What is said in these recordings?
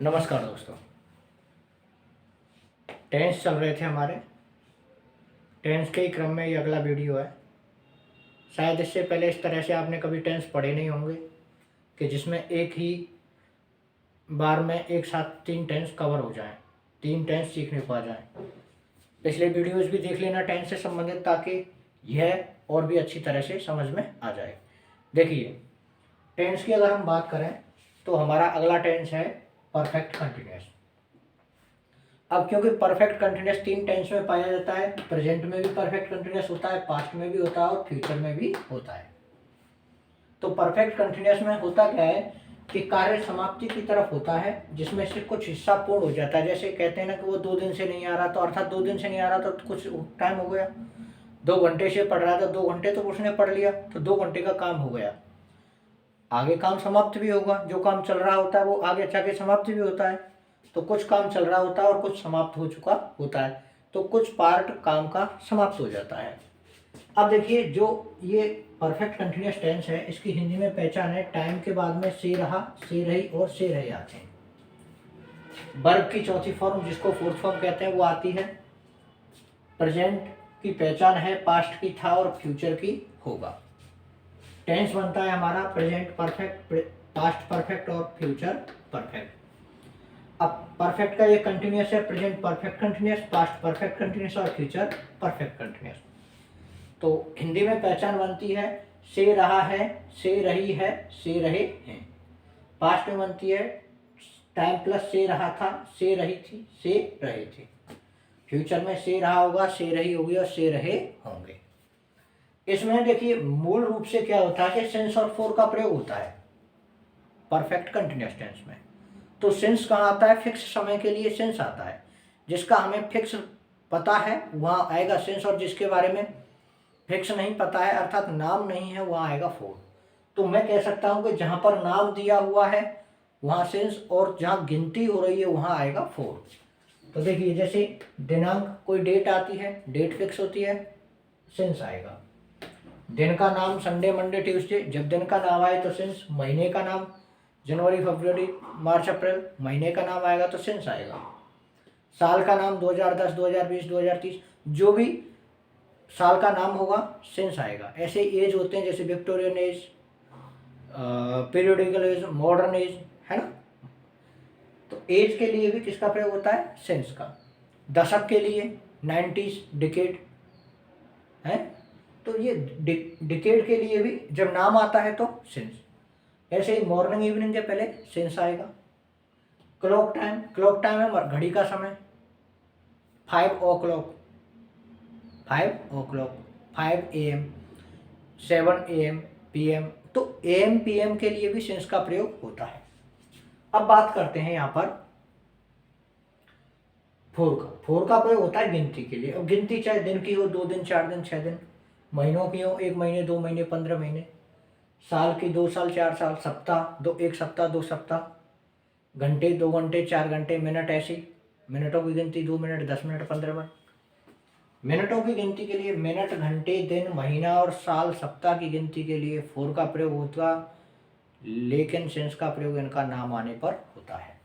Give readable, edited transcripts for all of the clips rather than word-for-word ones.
नमस्कार दोस्तों। टेंस चल रहे थे हमारे। टेंस के ही क्रम में ये अगला वीडियो है। शायद इससे पहले इस तरह से आपने कभी टेंस पढ़े नहीं होंगे कि जिसमें एक ही बार में एक साथ 3 टेंस कवर हो जाएं, 3 टेंस सीखने पा जाएं। पिछले वीडियोस भी देख लेना टेंस से संबंधित, ताकि यह और भी अच्छी तरह से समझ में आ जाए। देखिए, टेंस की अगर हम बात करें तो हमारा अगला टेंस है परफेक्ट कंटिन्यूअस। अब क्योंकि परफेक्ट कंटिन्यूअस 3 टेंस में पाया जाता है, प्रेजेंट में भी परफेक्ट कंटिन्यूअस होता है, पास्ट में भी होता है और फ्यूचर में भी होता है। तो परफेक्ट कंटिन्यूअस में होता क्या है कि कार्य समाप्ति की तरफ होता है, जिसमें से कुछ हिस्सा पूर्ण हो जाता है। जैसे कहते हैं ना कि वो 2 दिन से नहीं आ रहा, तो अर्थात 2 दिन से नहीं आ रहा तो कुछ टाइम हो गया। 2 घंटे से पढ़ रहा था, 2 घंटे तो उसने पढ़ लिया, तो 2 घंटे का काम हो गया। आगे काम समाप्त भी होगा, जो काम चल रहा होता है वो आगे जाके समाप्त भी होता है। तो कुछ काम चल रहा होता है और कुछ समाप्त हो चुका होता है, तो कुछ पार्ट काम का समाप्त हो जाता है। अब देखिए, जो ये परफेक्ट कंटिन्यूअस टेंस है, इसकी हिंदी में पहचान है टाइम के बाद में से रहा, से रही और से रहे आते हैं। वर्ब की चौथी फॉर्म, जिसको फोर्थ फॉर्म कहते हैं, वो आती है। प्रेजेंट की पहचान है पास्ट की था और फ्यूचर की होगा। टेंस बनता है हमारा प्रेजेंट परफेक्ट, पास्ट परफेक्ट और फ्यूचर परफेक्ट। अब परफेक्ट का ये कंटिन्यूअस है, present perfect continuous, past perfect continuous और फ्यूचर परफेक्ट कंटिन्यूअस। तो हिंदी में पहचान बनती है से रहा है, से रही है, से रहे हैं। पास्ट में बनती है टाइम प्लस से रहा था, से रही थी, से रहे थे। फ्यूचर में से रहा होगा, से रही होगी और से रहे होंगे। इसमें देखिए, मूल रूप से क्या होता है कि सिंस और फॉर का प्रयोग होता है परफेक्ट कंटिन्यूअस टेंस में। तो सिंस कहाँ आता है? फिक्स समय के लिए सिंस आता है। जिसका हमें फिक्स पता है वहाँ आएगा सिंस, और जिसके बारे में फिक्स नहीं पता है अर्थात नाम नहीं है, वहाँ आएगा फॉर। तो मैं कह सकता हूँ कि जहाँ पर नाम दिया हुआ है वहाँ सिंस, और जहाँ गिनती हो रही है वहाँ आएगा फॉर। तो देखिए, जैसे दिनांक, कोई डेट आती है, डेट फिक्स होती है, सिंस आएगा। दिन का नाम संडे, मंडे, ट्यूसडे, जब दिन का नाम आए तो सिंस। महीने का नाम जनवरी, फरवरी, मार्च, अप्रैल, महीने का नाम आएगा तो सिंस आएगा। साल का नाम 2010, 2020, 2030, जो भी साल का नाम होगा सिंस आएगा। ऐसे एज होते हैं जैसे Victorian age, periodical age, modern age, है ना। तो एज के लिए भी किसका प्रयोग होता है? सिंस का। दशक के लिए 90s, डिकेड है। तो ये डिकेड के लिए भी जब नाम आता है तो सिंस। ऐसे ही मॉर्निंग इवनिंग के पहले सिंस आएगा। क्लॉक टाइम, क्लॉक टाइम है घड़ी का समय। 5 o'clock, 5 o'clock, 5 AM, 7 AM, PM। तो AM PM के लिए भी सिंस का प्रयोग होता है। अब बात करते हैं यहाँ पर फोर का। फोर का प्रयोग होता है गिनती के लिए। अब गिनती चाहे दिन की हो, 2 दिन, 4 दिन, 6 दिन, महीनों की हो, 1 महीने, 2 महीने, 15 महीने, साल की 2 साल, 4 साल, सप्ताह, 1 सप्ताह, 2 सप्ताह, घंटे, 2 घंटे, 4 घंटे, मिनट, ऐसी मिनटों की गिनती 2 मिनट, 10 मिनट, 15 मिनट। मिनटों की गिनती के लिए मिनट, घंटे, दिन, महीना और साल, सप्ताह की गिनती के लिए फोर का प्रयोग होता, लेकिन सिंस का प्रयोग इनका नाम आने पर होता है।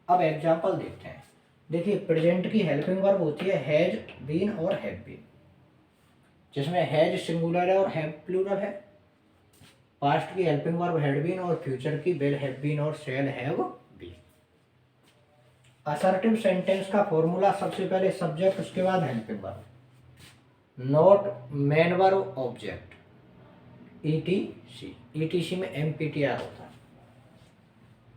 अब एग्जाम्पल देखते हैं। देखिए, प्रेजेंट की हेल्पिंग वर्ब होती है हैज, बीन और हैव बीन, जिसमें हैज सिंगुलर है और हैव प्लूरल है। पास्ट की हेल्पिंग वर्ब हैड बीन और फ्यूचर की विल हैव बीन और shall have been. Assertive sentence का फॉर्मूला सबसे पहले सब्जेक्ट, उसके बाद helping verb, not main verb object, ETC. ETC में एमपीटीआर होता है।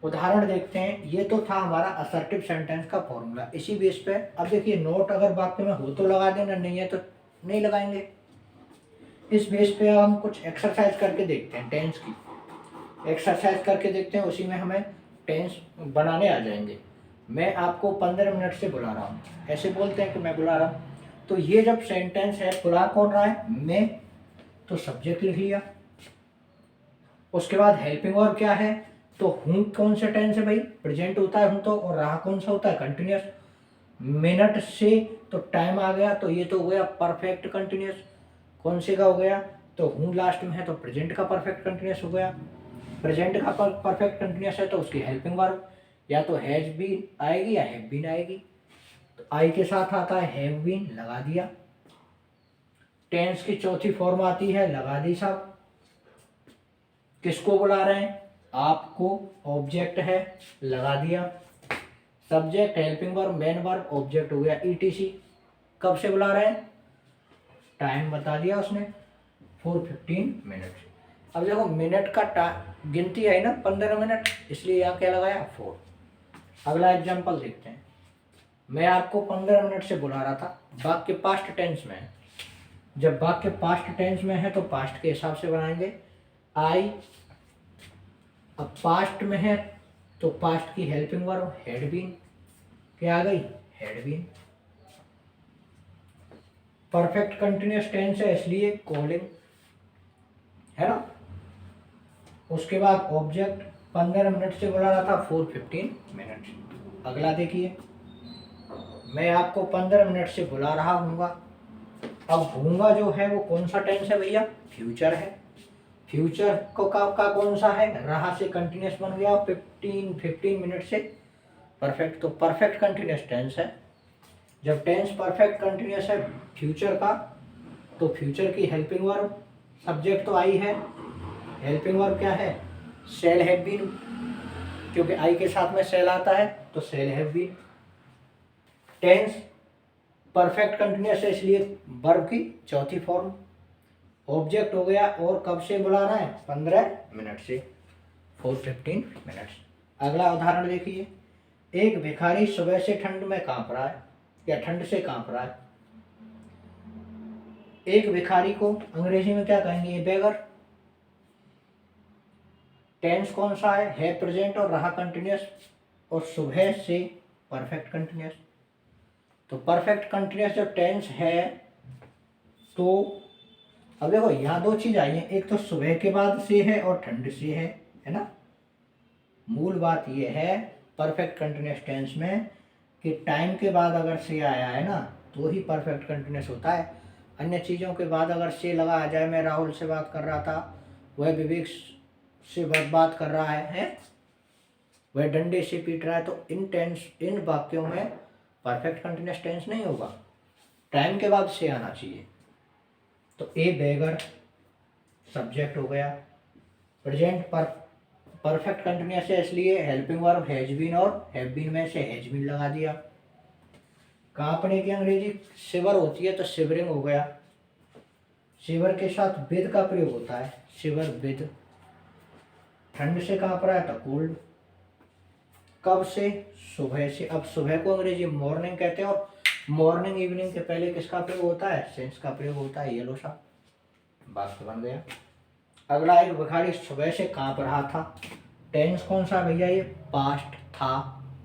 उदाहरण देखते हैं। ये तो था हमारा असर्टिव सेंटेंस का फॉर्मूला। इसी बेस पे अब देखिए, नोट अगर वाक्य में हो तो लगा देना, नहीं है तो नहीं लगाएंगे। इस बेस पे हम कुछ एक्सरसाइज करके देखते हैं। टेंस की एक्सरसाइज करके देखते हैं, उसी में हमें टेंस बनाने आ जाएंगे। मैं आपको 15 मिनट से बुला रहा हूँ, ऐसे बोलते हैं कि मैं बुला रहा हूँ। तो ये जब सेंटेंस है, बुला कौन रहा है? मैं, तो सब्जेक्ट लिख लिया। उसके बाद हेल्पिंग वर्ब क्या है? तो हूँ कौन सा टेंस है भाई? प्रेजेंट होता है हूँ तो, और रहा कौन सा होता है? कंटिन्यूअस। मिनट से तो टाइम आ गया, तो ये तो हो गया परफेक्ट कंटिन्यूअस। कौन से का हो गया? तो हूँ लास्ट में है तो प्रेजेंट का परफेक्ट कंटिन्यूअस हो गया। प्रेजेंट का परफेक्ट कंटिन्यूअस है तो उसकी हेल्पिंग वर्ब। या तो हैज बीन आएगी या हैव बीन आएगी। तो आई के साथ आता है हैव बीन, लगा दिया। टेंस की चौथी फॉर्म आती है, लगा दी साहब। किसको बुला रहे हैं? आपको। ऑब्जेक्ट है, लगा दिया। Subject, helping verb, main verb, object हो गया ईटीसी। कब से बुला रहे हैं? टाइम बता दिया उसने, 4:15 मिनट। अब देखो मिनट का गिनती है ना 15 मिनट, इसलिए यहाँ क्या लगाया 4। अगला एग्जाम्पल देखते हैं। मैं आपको 15 मिनट से बुला रहा था, वाक्य पास्ट टेंस में है। जब वाक्य पास्ट टेंस में है तो पास्ट के हिसाब से बनाएंगे। आई, अब पास्ट में है तो पास्ट की हेल्पिंग वर्ब हैड बीन, क्या आ गई? Had been. Perfect continuous tense है इसलिए कॉलिंग, है ना। उसके बाद ऑब्जेक्ट 15 मिनट से बुला रहा था, 4:15 मिनट। अगला देखिए, मैं आपको 15 मिनट से बुला रहा हूँगा। अब हूँगा जो है वो कौन सा टेंस है भैया? फ्यूचर है। फ्यूचर को का कौन सा है? रहा से कंटिन्यूअस बन गया, 15 मिनट से परफेक्ट, तो परफेक्ट कंटिन्यूअस टेंस है। जब टेंस परफेक्ट कंटिन्यूअस है फ्यूचर का, तो फ्यूचर की हेल्पिंग वर्ब, सब्जेक्ट तो आई है, हेल्पिंग वर्ब क्या है? शैल हैव बीन, क्योंकि आई के साथ में शैल आता है तो shall have been. Tense perfect continuous है इसलिए वर्ब की चौथी फॉर्म। ऑब्जेक्ट हो गया, और कब से बुला रहा है? 15 मिनट से, 4:15 मिनट्स। अगला उदाहरण देखिए, एक भिखारी सुबह से ठंड में कांप रहा है, या ठंड से कांप रहा है। एक भिखारी को अंग्रेजी में क्या कहेंगे? बेगर। टेंस कौन सा है प्रेजेंट और रहा कंटिन्यूअस, और सुबह से परफेक्ट कंटिन्यूअस। तो परफेक्ट कंटिन्यूअस जो टेंस है, तो अब देखो यहाँ दो चीज आई है, एक तो सुबह के बाद से है और ठंड से है ना। मूल बात ये है परफेक्ट कंटिन्यूअस टेंस में कि टाइम के बाद अगर से आया है ना तो ही परफेक्ट कंटिन्यूअस होता है। अन्य चीज़ों के बाद अगर से लगा आ जाए, मैं राहुल से बात कर रहा था, वह विवेक से बात कर रहा है, वह डंडे से पीट रहा है, तो इन वाक्यों में परफेक्ट कंटिन्यूअस टेंस नहीं होगा, टाइम के बाद से आना चाहिए। तो ए बेगर सब्जेक्ट हो गया। प्रेजेंट परफेक्ट कंटिन्यूअस है इसलिए हेल्पिंग वर्ब हैज बीन और हैव बीन में से हैज बीन लगा दिया। कांपने की अंग्रेजी शिवर होती है तो शिवरिंग हो गया। शिवर के साथ विद का प्रयोग होता है, शिवर विद। ठंड से कांप रहा है तो कोल्ड। कब से? सुबह से। अब सुबह को अंग्रेजी मॉर्निंग कहते हैं, और मॉर्निंग इवनिंग के पहले किसका प्रयोग होता है? सेंस का प्रयोग होता है, येलो सा। वाक्य बन गया। अगला, एक भिखारी सुबह से कांप रहा था। टेंस कौन सा भैया? ये पास्ट था,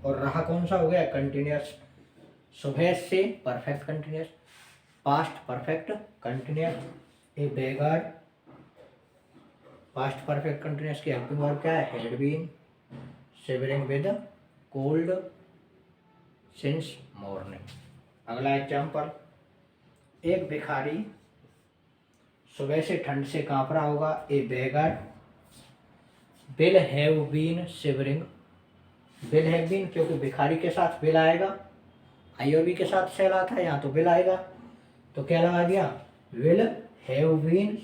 और रहा कौन सा हो गया? कंटिन्यूअस। सुबह से perfect continuous, past perfect continuous. A beggar past perfect continuous की हेल्पिंग वर्ब क्या है? Had been, shivering with, cold, since morning. अगला एग्जाम्पल, एक भिखारी सुबह से ठंड से कांप रहा होगा। A beggar will have been shivering, will have been क्योंकि भिखारी के साथ विल आएगा, आई और बी के साथ शैल आता है, यहाँ तो विल आएगा, तो क्या लगा दिया? Will have been.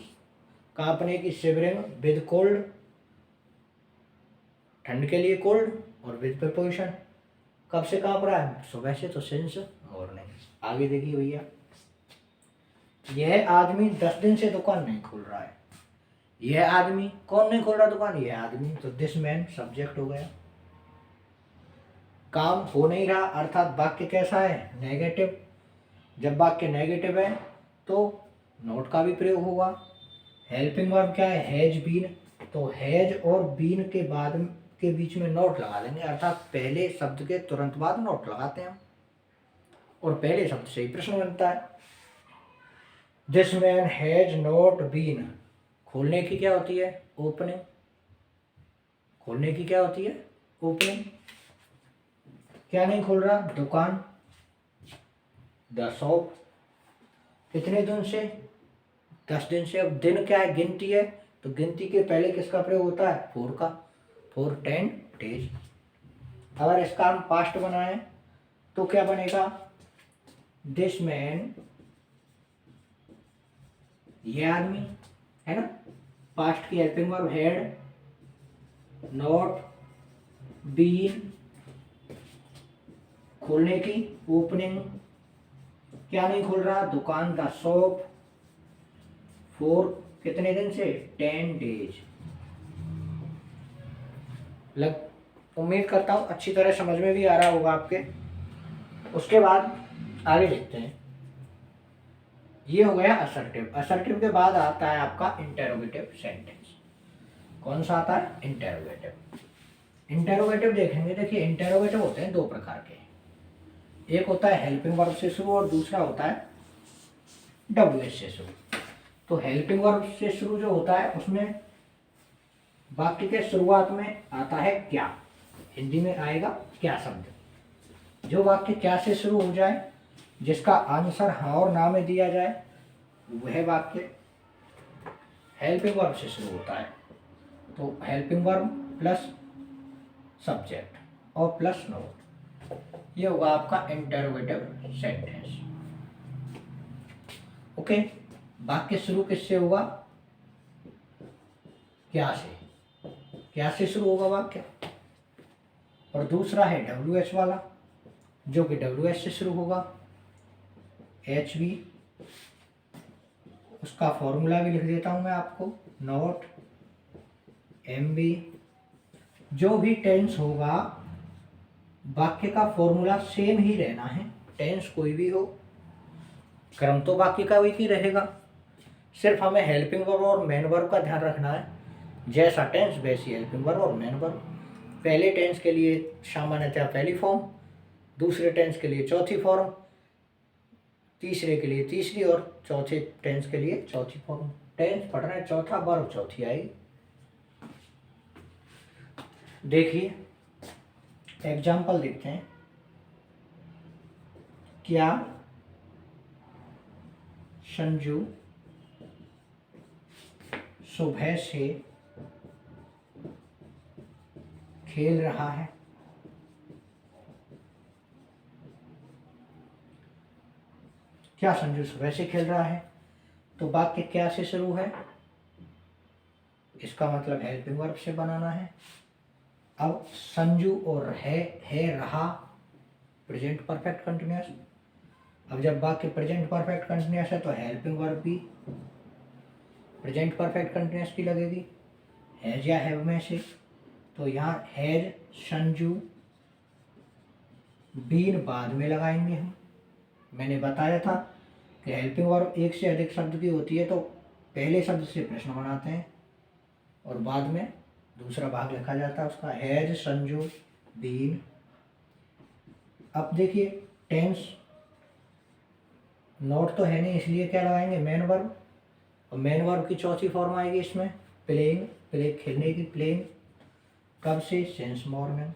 कांपने की शिवरिंग विद कोल्ड, ठंड के लिए कोल्ड, और विद प्रीपोजिशन। कब से कांप रहा है? सुबह से, तो सिंस मॉर्निंग। आगे देखिए भैया, यह आदमी 10 दिन से दुकान नहीं खोल रहा है। यह आदमी, कौन नहीं खोल रहा दुकान? यह आदमी, तो दिस मैन सब्जेक्ट हो गया। काम हो नहीं रहा, अर्थात वाक्य कैसा है? नेगेटिव। जब वाक्य नेगेटिव है तो नोट का भी प्रयोग होगा। हेल्पिंग वर्ब क्या है? हैज बीन, तो हैज और बीन के बाद के बीच में नोट लगा लेंगे, अर्थात पहले शब्द के तुरंत बाद नोट लगाते हैं हम, और पहले शब्द से ही प्रश्न बनता है। This man has not been, खोलने की क्या होती है? ओपनिंग। खोलने की क्या होती है? ओपनिंग। क्या नहीं खोल रहा? दुकान, द शॉप। कितने दिन से? 10 दिन से। अब दिन क्या है? गिनती है, तो गिनती के पहले किसका प्रयोग होता है? 4 का, 4 10 डेज। अगर इसका हम पास्ट बनाएं तो क्या बनेगा, दिस मैन, ये आदमी है ना, पास्ट की helping verb had not been, खोलने की ओपनिंग, क्या नहीं खोल रहा, दुकान, द शॉप, फॉर कितने दिन से, 10 डेज। लग उम्मीद करता हूँ अच्छी तरह समझ में भी आ रहा होगा आपके। उसके बाद आगे देखते हैं, ये हो गया असर्टिव। असर्टिव के बाद आता है आपका इंटेरोगेटिव सेंटेंस। कौन सा आता है, इंटेरोगेटिव। इंटेरोगेटिव देखेंगे, देखिए इंटेरोगेटिव होते हैं दो प्रकार के, एक होता है हेल्पिंग वर्ब से शुरू और दूसरा होता है WH से शुरू। तो हेल्पिंग वर्ब से शुरू जो होता है उसमें वाक्य के शुरुआत में आता है क्या, हिंदी में आएगा क्या शब्द। जो वाक्य क्या से शुरू हो जाए, जिसका आंसर हाँ और ना में दिया जाए, वह वाक्य हेल्पिंग वर्ब से शुरू होता है। तो हेल्पिंग वर्ब प्लस सब्जेक्ट और प्लस नोट, ये होगा आपका इंटेरोगेटिव सेंटेंस। ओके, वाक्य शुरू किससे होगा, क्या से, क्या से शुरू होगा वाक्य। और दूसरा है WH वाला, जो कि WH से शुरू होगा। HV, उसका फॉर्मूला भी लिख देता हूं मैं आपको, नॉट, MV। जो भी टेंस होगा वाक्य का फॉर्मूला सेम ही रहना है, टेंस कोई भी हो, क्रम तो वाक्य का वही रहेगा। सिर्फ हमें हेल्पिंग वर्ब और मेन वर्ब का ध्यान रखना है, जैसा टेंस वैसी हेल्पिंग वर्ब और मेन वर्ब। पहले टेंस के लिए सामान्यतः पहली फॉर्म, दूसरे टेंस के लिए चौथी फॉर्म, तीसरे के लिए तीसरी और चौथे टेंस के लिए चौथी फॉर्म। टेंस पढ़ रहे हैं चौथा, वर्ब चौथी आएगी। देखिए एग्जाम्पल देखते हैं, क्या संजू सुबह से खेल रहा है। क्या संजू सुबह से खेल रहा है, तो वाक्य क्या से शुरू है, इसका मतलब हेल्पिंग वर्ब से बनाना है। अब संजू और है रहा, प्रेजेंट परफेक्ट कंटिन्यूअस। अब जब वाक्य प्रेजेंट परफेक्ट कंटिन्यूअस है तो हेल्पिंग वर्ब भी प्रेजेंट परफेक्ट कंटिन्यूअस की लगेगी, हैज या हैव में से। तो यहाँ हैज संजू, बीन बाद में लगाएंगे हम। मैंने बताया था कि हेल्पिंग वर्ब एक से अधिक शब्द की होती है तो पहले शब्द से प्रश्न बनाते हैं और बाद में दूसरा भाग लिखा जाता है उसका, हैज संजू बीन। अब देखिए टेंस, नोट तो है नहीं इसलिए क्या लगाएंगे, मेन वर्ब। और मेन वर्ब की चौथी फॉर्म आएगी इसमें, प्लेइंग, प्ले खेलने की, प्लेइंग। कब से, सिंस मॉर्निंग,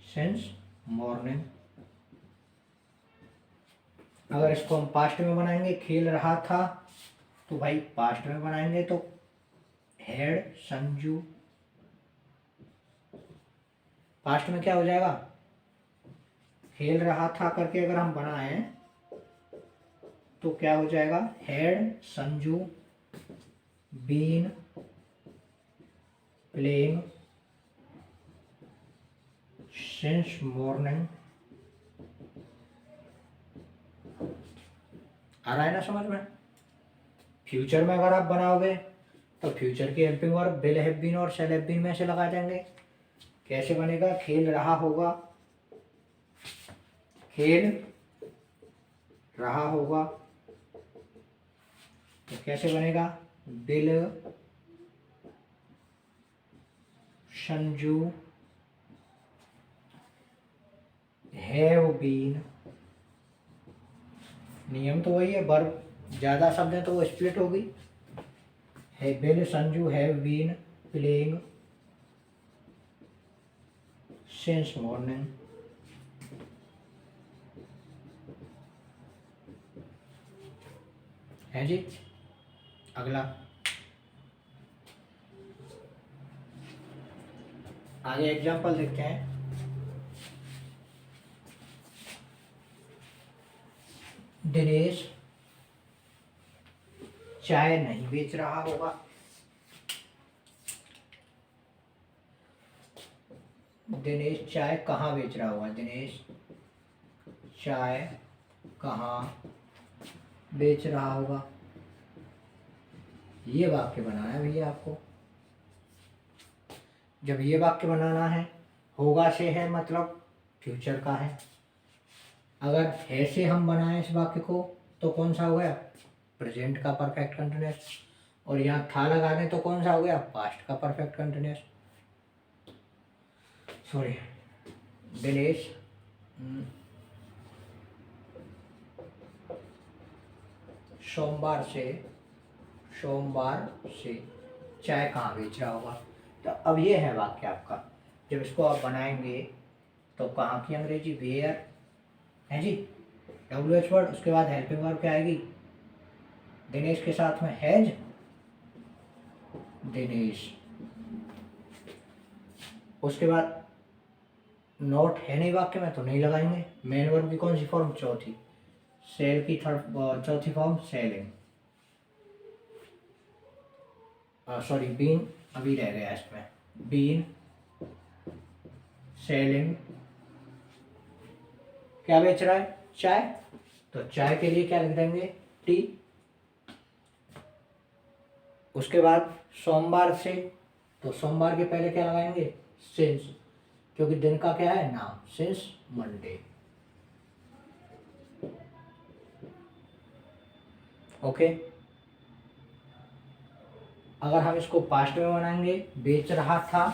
सिंस मॉर्निंग। अगर इसको हम पास्ट में बनाएंगे, खेल रहा था, तो भाई पास्ट में बनाएंगे तो हैड संजू, पास्ट में क्या हो जाएगा, खेल रहा था करके अगर हम बनाएं तो क्या हो जाएगा, had Sanju been playing since morning. आ रहा है ना समझ में। फ्यूचर में अगर आप बनाओगे तो फ्यूचर की helping verb will have been और शैल हैव बीन में से लगा देंगे। कैसे बनेगा, खेल रहा होगा, खेल रहा होगा, तो कैसे बनेगा, विल संजू हैव बीन। नियम तो वही है, वर्ब ज़्यादा शब्द है तो वो स्प्लिट होगी। है will Sanju have been playing since morning. है जी। अगला आगे एग्जाम्पल देखते हैं। दिनेश चाय नहीं बेच रहा होगा। दिनेश चाय कहाँ बेच रहा होगा। दिनेश चाय कहाँ बेच रहा होगा। ये वाक्य बनाना है भैया आपको। जब ये वाक्य बनाना है, होगा से है मतलब फ्यूचर का है। अगर है से हम बनाएं इस वाक्य को तो कौन सा हो गया, प्रेजेंट का परफेक्ट कंटिन्यूअस। और यहाँ था लगा दें तो कौन सा हो गया, पास्ट का परफेक्ट कंटिन्यूअस। सॉरी, दिनेश सोमवार से चाय कहाँ बेच रहा होगा। तो अब ये है वाक्य आपका। जब इसको आप बनाएंगे तो कहाँ की अंग्रेजी, वेयर है जी, WH वर्ड, उसके बाद हेल्पिंग वर्ब क्या आएगी, दिनेश के साथ में हैज, दिनेश। उसके बाद नॉट है नहीं वाक्य में तो नहीं लगाएंगे। मेन वर्ब की कौन सी फॉर्म, चौथी। सेल की चौथी फॉर्म सेलिंग। सॉरी, बीन अभी रह गया इसमें, बीन सेलिंग। क्या बेच रहा है, चाय। तो चाय के लिए क्या लिख देंगे, टी। उसके बाद सोमवार से, तो सोमवार के पहले क्या लगाएंगे, सिंस, क्योंकि दिन का क्या है, नाम, सिंस मंडे। ओके। अगर हम इसको पास्ट में बनाएंगे, बेच रहा था,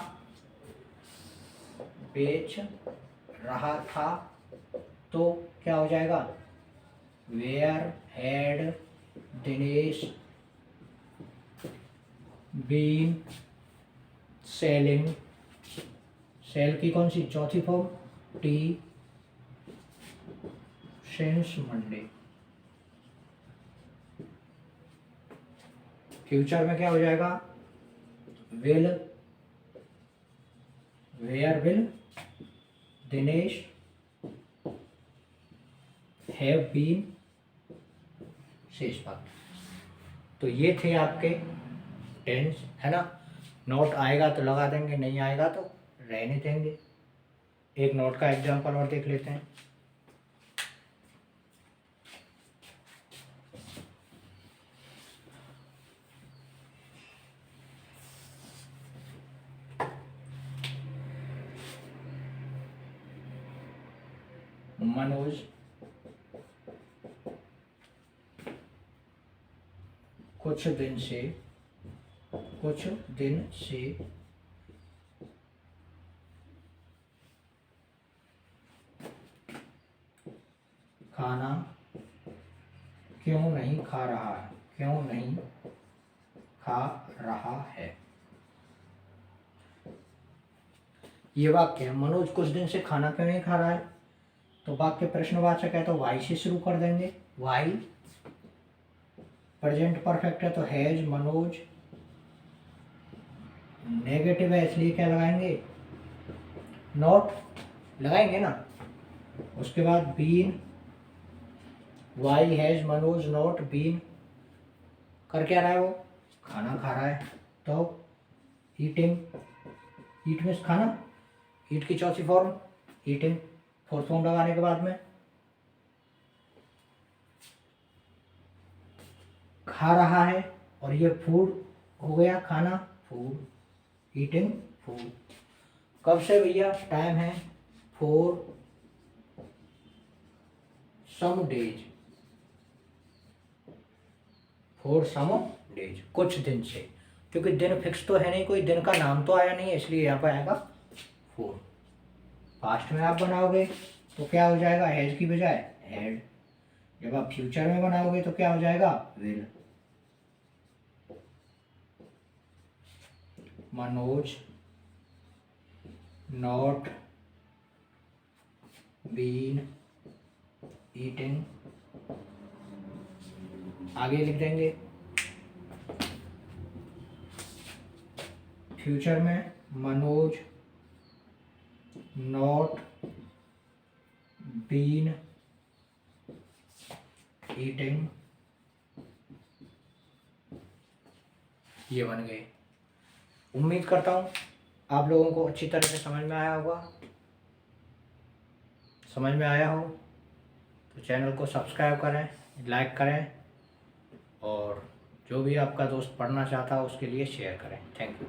बेच रहा था, तो क्या हो जाएगा, where had Dinesh been selling. Sell की कौन सी चौथी फॉर्म, टी, सिंस मंडे। फ्यूचर में क्या हो जाएगा, will, where will Dinesh have been, शेष भाग। तो ये थे आपके टेंस, है ना। नोट आएगा तो लगा देंगे, नहीं आएगा तो रहने देंगे। एक नोट का एग्जांपल और देख लेते हैं। मनोज कुछ दिन से खाना क्यों नहीं खा रहा है। ये वाक्य है, मनोज कुछ दिन से खाना क्यों नहीं खा रहा है। तो वाक्य प्रश्नवाचक है तो वाई से शुरू कर देंगे, वाई। प्रेजेंट परफेक्ट है तो हैज मनोज। नेगेटिव है इसलिए क्या लगाएंगे, नॉट लगाएंगे ना। उसके बाद been, why has Manoj not been. कर क्या रहा है वो, खाना खा रहा है। तो ईटिंग, ईट मीन्स खाना, ईट की चौथी फॉर्म ईटिंग। फोर्थ फॉर्म लगाने के बाद में खा रहा है, और ये फूड हो गया, खाना, फूड, ईटिंग फूड। कब से भैया, टाइम है फॉर सम डेज, कुछ दिन से। क्योंकि दिन फिक्स तो है नहीं, कोई दिन का नाम तो आया नहीं है, इसलिए यहाँ पर आएगा फॉर। पास्ट में आप बनाओगे तो क्या हो जाएगा, हैज की बजाय हैड। जब आप फ्यूचर में बनाओगे तो क्या हो जाएगा, will. Manoj not been eating. आगे लिख देंगे फ्यूचर में, मनोज नॉट बीन ईटिंग, ये बन गए। उम्मीद करता हूँ आप लोगों को अच्छी तरह से समझ में आया होगा। समझ में आया हो तो चैनल को सब्सक्राइब करें, लाइक करें, और जो भी आपका दोस्त पढ़ना चाहता है उसके लिए शेयर करें। Thank you.